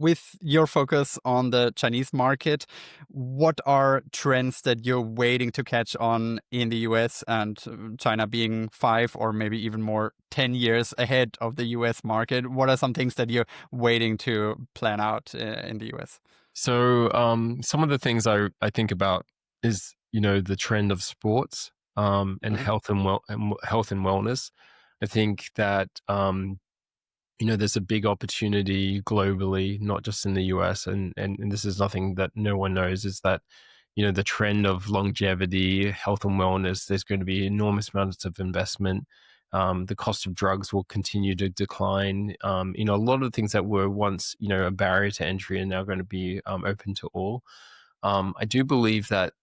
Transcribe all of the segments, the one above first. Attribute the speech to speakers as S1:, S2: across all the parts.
S1: with your focus on the Chinese market, what are trends that you're waiting to catch on in the US and China being 5 or maybe even more 10 years ahead of the US market? What are some things that you're waiting to plan out in the US?
S2: So some of the things I think about is, the trend of sports and
S1: Mhm.
S2: health and wellness. I think that there's a big opportunity globally, not just in the US, and this is nothing that no one knows, is that the trend of longevity, health and wellness, there's going to be enormous amounts of investment. The cost of drugs will continue to decline. A lot of the things that were once, a barrier to entry are now going to be open to all. I do believe that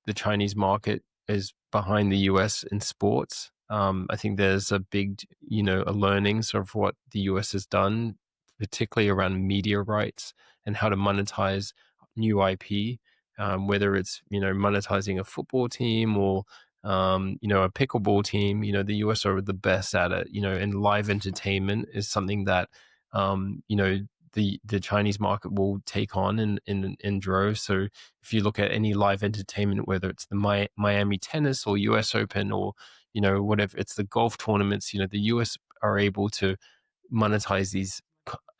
S2: the Chinese market is behind the US in sports. I think there's a big, a learnings of what the US has done, particularly around media rights and how to monetize new IP, whether it's, monetizing a football team or, a pickleball team. The US are the best at it, and live entertainment is something that, the Chinese market will take on in droves. So if you look at any live entertainment, whether it's the Miami tennis or US Open or, whatever, it's the golf tournaments, the US are able to monetize these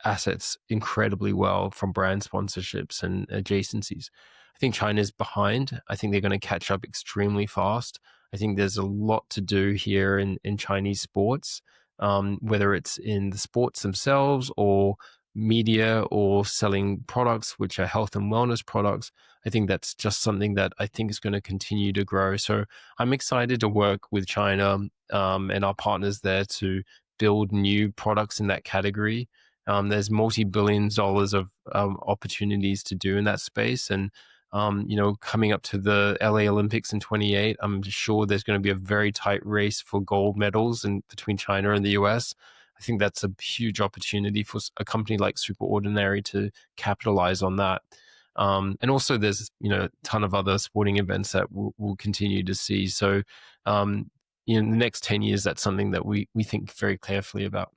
S2: assets incredibly well from brand sponsorships and adjacencies. I think China's behind. I think they're going to catch up extremely fast. I think there's a lot to do here in Chinese sports, whether it's in the sports themselves or media or selling products which are health and wellness products. I think that's just something that I think is going to continue to grow. So I'm excited to work with China and our partners there to build new products in that category. There's multi-billions dollars of opportunities to do in that space. And, coming up to the LA Olympics in 28, I'm sure there's going to be a very tight race for gold medals between China and the US. I think that's a huge opportunity for a company like SuperOrdinary to capitalize on that. And also there's, a ton of other sporting events that we'll continue to see. So, in the next 10 years, that's something that we think very carefully about.